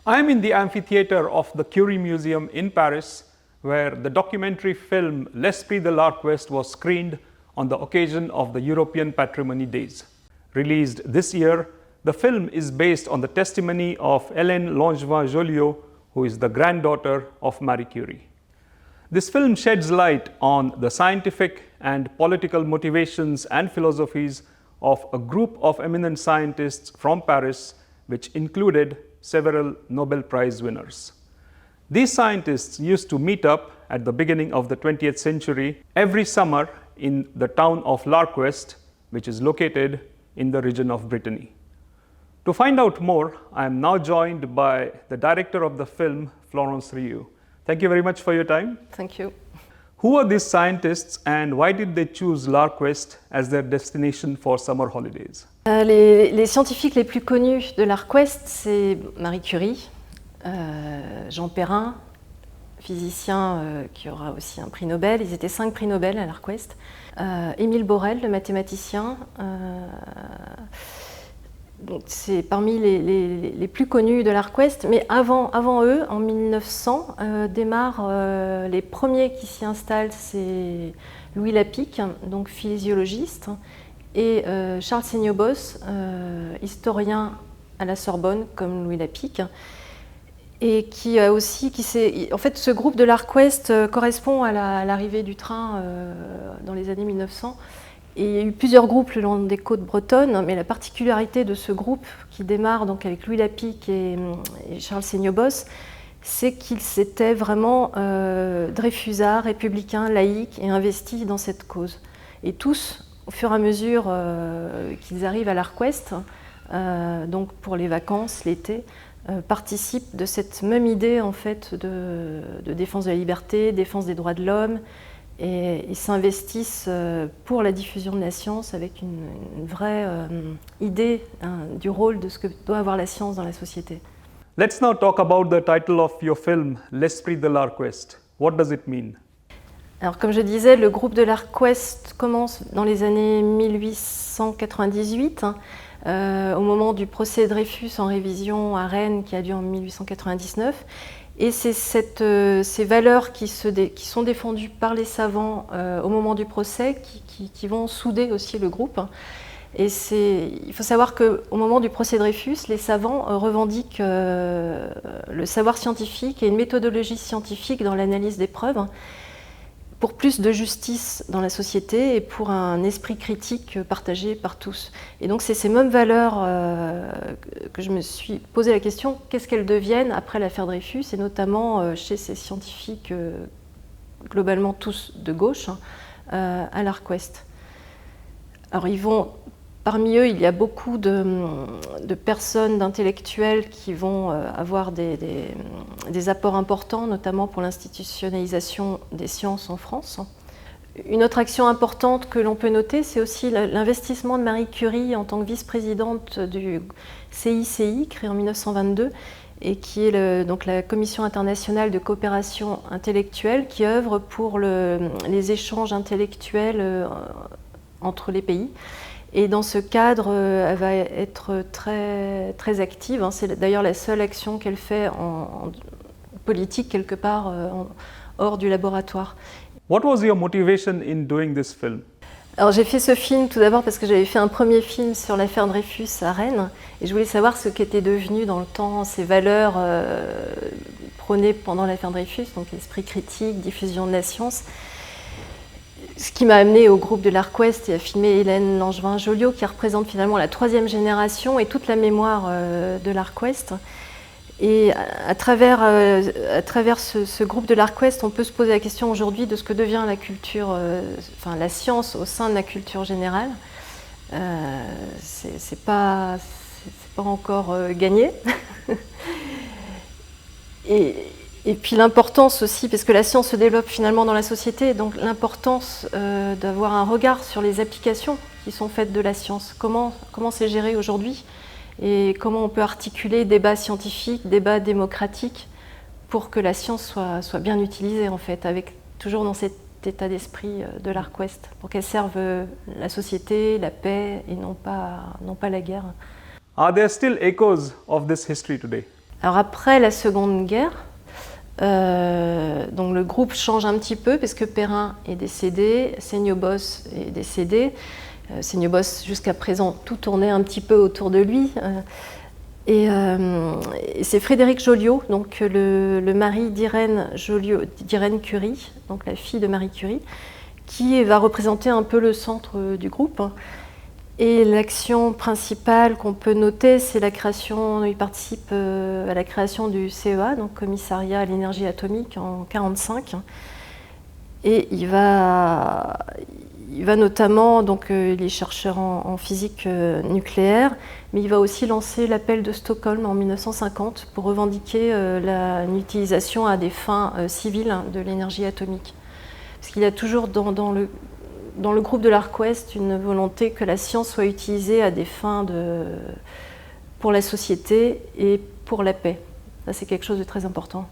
I am in the amphitheater of the Curie Museum in Paris, where the documentary film L'Esprit de l'Arc-Ouest was screened on the occasion of the European Patrimony Days. Released this year, the film is based on the testimony of Irène Joliot-Curie, who is the granddaughter of Marie Curie. This film sheds light on the scientific and political motivations and philosophies of a group of eminent scientists from Paris, which included several Nobel Prize winners. These scientists used to meet up at the beginning of the 20th century every summer in the town of l'Arc-Ouest, which is located in the region of Brittany. To find out more, I am now joined by the director of the film, Florence Rioux. Thank you very much for your time. Thank you. Who are these scientists and why did they choose l'Arc-Ouest as their destination for summer holidays? Les scientifiques les plus connus de l'Arc-Ouest, c'est Marie Curie, Jean Perrin, physicien qui aura aussi un prix Nobel. Ils étaient 5 prix Nobel à l'Arc-Ouest. Émile Borel, le mathématicien. C'est parmi les plus connus de l'Arc-Ouest, mais avant eux, en 1900, démarrent les premiers qui s'y installent, c'est Louis Lapicque, donc physiologiste, et Charles Seignobos, historien à la Sorbonne, comme Louis Lapicque, et en fait, ce groupe de l'Arc-Ouest correspond à l'arrivée du train dans les années 1900. Et il y a eu plusieurs groupes le long des côtes bretonnes, mais la particularité de ce groupe qui démarre donc avec Louis Lapicque et Charles Seignobos, c'est qu'ils étaient vraiment dreyfusards, républicains, laïcs et investis dans cette cause. Et tous, au fur et à mesure qu'ils arrivent à l'Arc-Ouest, donc pour les vacances, l'été, participent de cette même idée en fait de défense de la liberté, défense des droits de l'homme. Et ils s'investissent pour la diffusion de la science avec une vraie idée du rôle de ce que doit avoir la science dans la société. Let's now talk about the title of your film, L'Esprit de l'Arc-Ouest. What does it mean? Alors comme je disais, le groupe de l'Arc-Ouest commence dans les années 1898, au moment du procès Dreyfus en révision à Rennes qui a lieu en 1899. Et c'est ces valeurs qui sont défendues par les savants au moment du procès qui vont souder aussi le groupe. Et il faut savoir qu'au moment du procès Dreyfus, les savants revendiquent le savoir scientifique et une méthodologie scientifique dans l'analyse des preuves pour plus de justice dans la société et pour un esprit critique partagé par tous. Et donc c'est ces mêmes valeurs que je me suis posé la question, qu'est-ce qu'elles deviennent après l'affaire Dreyfus, et notamment chez ces scientifiques globalement tous de gauche à l'Arc-Ouest. Alors parmi eux, il y a beaucoup de personnes, d'intellectuels qui vont avoir des apports importants, notamment pour l'institutionnalisation des sciences en France. Une autre action importante que l'on peut noter, c'est aussi l'investissement de Marie Curie en tant que vice-présidente du CICI, créé en 1922, et qui est donc la Commission internationale de coopération intellectuelle, qui œuvre pour les échanges intellectuels entre les pays. Et dans ce cadre, elle va être très, très active. C'est d'ailleurs la seule action qu'elle fait en politique, quelque part, hors du laboratoire. What was your motivation in doing this film? Alors j'ai fait ce film tout d'abord parce que j'avais fait un premier film sur l'affaire Dreyfus à Rennes, et je voulais savoir ce qu'étaient devenues dans le temps ces valeurs prônées pendant l'affaire Dreyfus, donc l'esprit critique, diffusion de la science. Ce qui m'a amené au groupe de l'Arc-Ouest et à filmer Irène Joliot, qui représente finalement la 3e génération et toute la mémoire de l'Arc-Ouest. Et à travers ce groupe de l'Arc-Ouest, on peut se poser la question aujourd'hui de ce que devient la culture, la science au sein de la culture générale. C'est pas encore gagné. Et puis l'importance aussi, parce que la science se développe finalement dans la société, donc l'importance d'avoir un regard sur les applications qui sont faites de la science. Comment c'est géré aujourd'hui et comment on peut articuler débat scientifique, débat démocratique pour que la science soit bien utilisée en fait, avec toujours dans cet état d'esprit de l'Arc-Ouest, pour qu'elle serve la société, la paix et non pas la guerre. Are there still echoes of this history today? Alors après la Seconde Guerre, donc le groupe change un petit peu parce que Perrin est décédé, Seignobos est décédé. Seignobos, jusqu'à présent, tout tournait un petit peu autour de lui. Et c'est Frédéric Joliot, donc le mari d'Irène Curie, donc la fille de Marie Curie, qui va représenter un peu le centre du groupe. Et l'action principale qu'on peut noter, c'est la création, il participe à la création du CEA, donc Commissariat à l'énergie atomique, en 1945. Et il va notamment, donc il est chercheur en physique nucléaire, mais il va aussi lancer l'appel de Stockholm en 1950 pour revendiquer l'utilisation à des fins civiles de l'énergie atomique. Parce qu'il y a toujours dans le groupe de l'Arc-Ouest une volonté que la science soit utilisée à des fins pour la société et pour la paix. Ça, c'est quelque chose de très important.